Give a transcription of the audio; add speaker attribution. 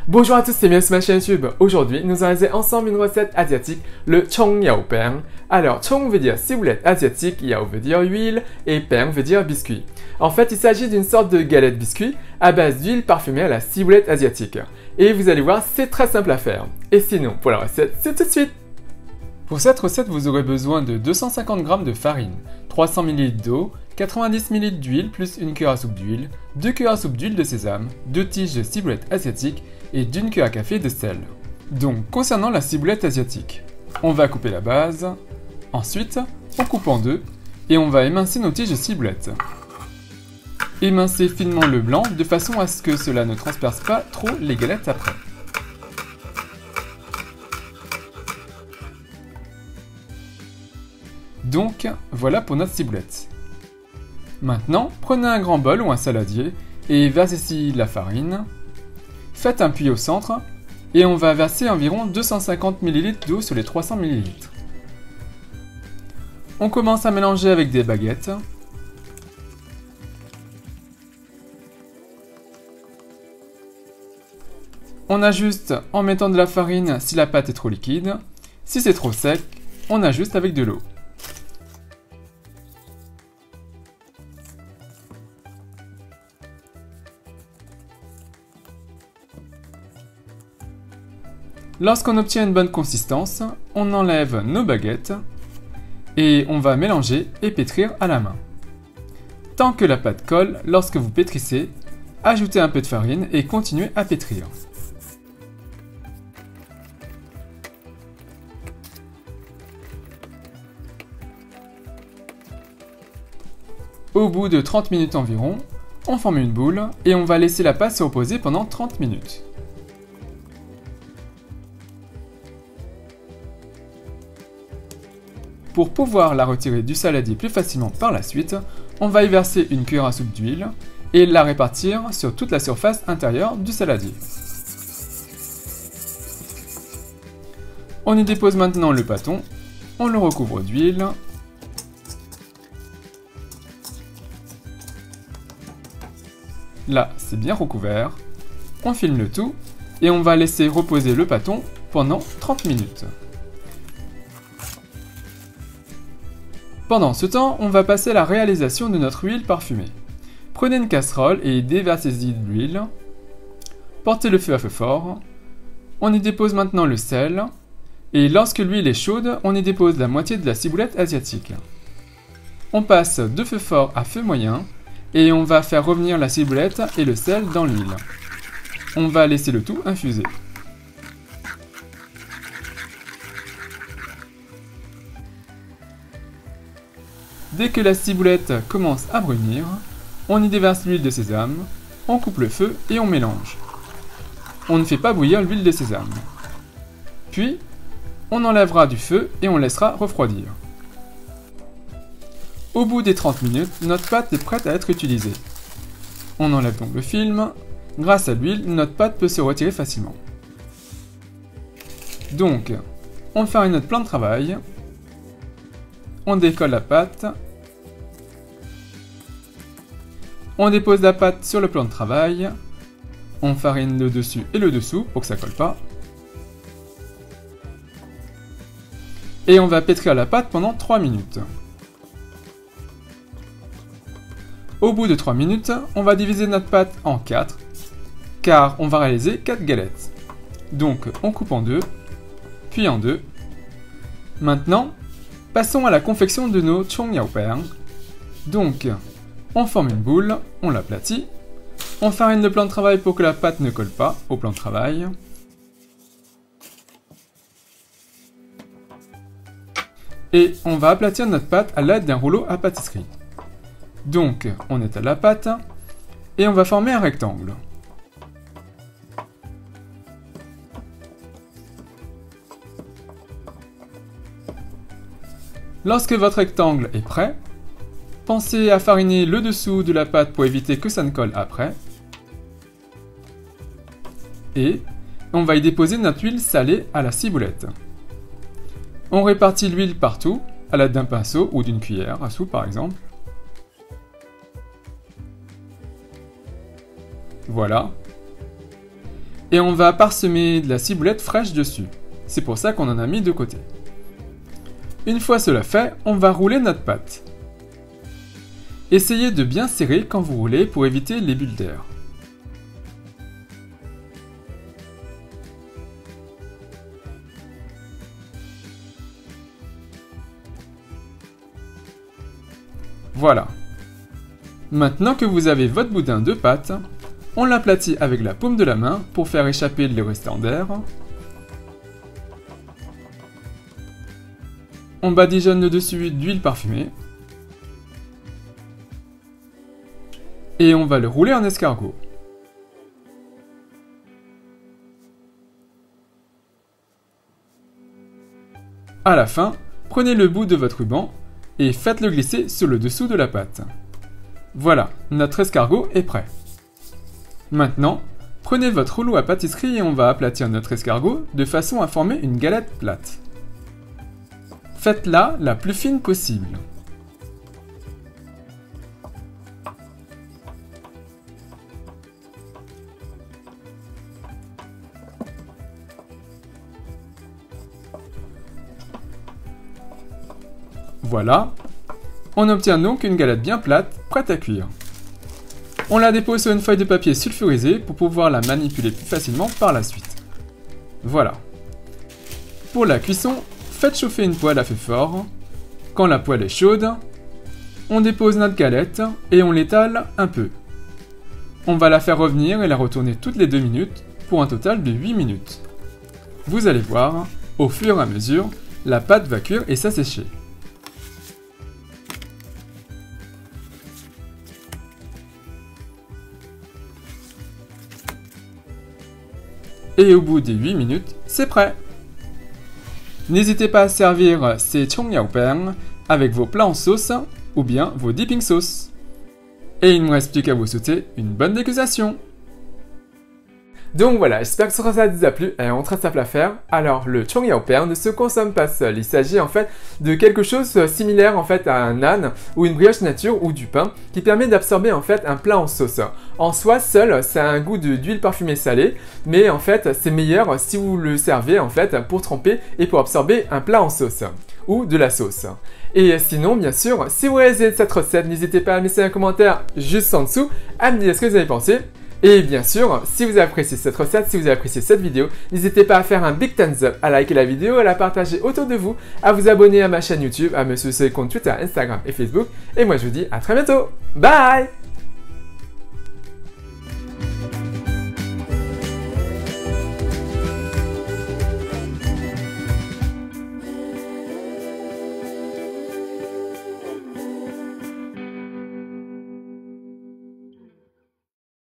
Speaker 1: Bonjour à tous et bienvenue sur ma chaîne YouTube. Aujourd'hui, nous allons réaliser ensemble une recette asiatique, le chong yao beng. Alors, chong veut dire ciboulette asiatique, yao veut dire huile et beng veut dire biscuit. En fait, il s'agit d'une sorte de galette biscuit à base d'huile parfumée à la ciboulette asiatique. Et vous allez voir, c'est très simple à faire. Et sinon, pour la recette, c'est tout de suite. Pour cette recette, vous aurez besoin de 250 g de farine, 300 ml d'eau, 90 ml d'huile plus une cuillère à soupe d'huile, 2 cuillères à soupe d'huile de sésame, 2 tiges de ciboulette asiatique et d'une cuillère à café de sel. Donc, concernant la ciboulette asiatique, on va couper la base, ensuite on coupe en deux et on va émincer nos tiges de ciboulette. Émincer finement le blanc de façon à ce que cela ne transperce pas trop les galettes après. Donc, voilà pour notre ciboulette. Maintenant, prenez un grand bol ou un saladier et versez-y la farine. Faites un puits au centre et on va verser environ 250 ml d'eau sur les 300 ml. On commence à mélanger avec des baguettes. On ajuste en mettant de la farine si la pâte est trop liquide. Si c'est trop sec, on ajuste avec de l'eau. Lorsqu'on obtient une bonne consistance, on enlève nos baguettes et on va mélanger et pétrir à la main. Tant que la pâte colle, lorsque vous pétrissez, ajoutez un peu de farine et continuez à pétrir. Au bout de 30 minutes environ, on forme une boule et on va laisser la pâte se reposer pendant 30 minutes. Pour pouvoir la retirer du saladier plus facilement par la suite, on va y verser une cuillère à soupe d'huile et la répartir sur toute la surface intérieure du saladier. On y dépose maintenant le pâton, on le recouvre d'huile. Là, c'est bien recouvert. On filme le tout et on va laisser reposer le pâton pendant 30 minutes. Pendant ce temps, on va passer à la réalisation de notre huile parfumée. Prenez une casserole et déversez-y de l'huile. Portez le feu à feu fort. On y dépose maintenant le sel. Et lorsque l'huile est chaude, on y dépose la moitié de la ciboulette asiatique. On passe de feu fort à feu moyen. Et on va faire revenir la ciboulette et le sel dans l'huile. On va laisser le tout infuser. Dès que la ciboulette commence à brunir, on y déverse l'huile de sésame, on coupe le feu et on mélange. On ne fait pas bouillir l'huile de sésame. Puis, on enlèvera du feu et on laissera refroidir. Au bout des 30 minutes, notre pâte est prête à être utilisée. On enlève donc le film. Grâce à l'huile, notre pâte peut se retirer facilement. Donc, on farine notre plan de travail. On décolle la pâte. On dépose la pâte sur le plan de travail. On farine le dessus et le dessous pour que ça ne colle pas. Et on va pétrir la pâte pendant 3 minutes. Au bout de 3 minutes, on va diviser notre pâte en 4, car on va réaliser 4 galettes. Donc on coupe en deux, puis en deux. Maintenant, passons à la confection de nos chong yao beng. Donc, on forme une boule, on l'aplatit, on farine le plan de travail pour que la pâte ne colle pas au plan de travail. Et on va aplatir notre pâte à l'aide d'un rouleau à pâtisserie. Donc, on étale la pâte et on va former un rectangle. Lorsque votre rectangle est prêt, pensez à fariner le dessous de la pâte pour éviter que ça ne colle après. Et on va y déposer notre huile salée à la ciboulette. On répartit l'huile partout, à l'aide d'un pinceau ou d'une cuillère à soupe par exemple. Voilà. Et on va parsemer de la ciboulette fraîche dessus. C'est pour ça qu'on en a mis de côté. Une fois cela fait, on va rouler notre pâte. Essayez de bien serrer quand vous roulez pour éviter les bulles d'air. Voilà. Maintenant que vous avez votre boudin de pâte, on l'aplatit avec la paume de la main pour faire échapper les restants d'air. On badigeonne le dessus d'huile parfumée. Et on va le rouler en escargot. À la fin, prenez le bout de votre ruban et faites-le glisser sur le dessous de la pâte. Voilà, notre escargot est prêt. Maintenant, prenez votre rouleau à pâtisserie et on va aplatir notre escargot de façon à former une galette plate. Faites-la la plus fine possible. Voilà, on obtient donc une galette bien plate, prête à cuire. On la dépose sur une feuille de papier sulfurisé pour pouvoir la manipuler plus facilement par la suite. Voilà. Pour la cuisson, faites chauffer une poêle à feu fort. Quand la poêle est chaude, on dépose notre galette et on l'étale un peu. On va la faire revenir et la retourner toutes les 2 minutes pour un total de 8 minutes. Vous allez voir, au fur et à mesure, la pâte va cuire et s'assécher. Et au bout des 8 minutes, c'est prêt. N'hésitez pas à servir ces chongyaopeng avec vos plats en sauce ou bien vos dipping sauce. Et il ne me reste plus qu'à vous souhaiter une bonne dégustation. Donc voilà, j'espère que ce recette vous a plu et on reste simple à faire. Alors le chongyaopeng ne se consomme pas seul, il s'agit en fait de quelque chose similaire en fait à un naan ou une brioche nature ou du pain qui permet d'absorber en fait un plat en sauce. En soi seul, ça a un goût d'huile parfumée salée, mais en fait c'est meilleur si vous le servez en fait pour tremper et pour absorber un plat en sauce ou de la sauce. Et sinon, bien sûr, si vous réalisez cette recette, n'hésitez pas à me laisser un commentaire juste en dessous à me dire ce que vous avez pensé. Et bien sûr, si vous avez apprécié cette recette, si vous avez apprécié cette vidéo, n'hésitez pas à faire un big thumbs up, à liker la vidéo, à la partager autour de vous, à vous abonner à ma chaîne YouTube, à me suivre sur les comptes Twitter, Instagram et Facebook. Et moi je vous dis à très bientôt. Bye!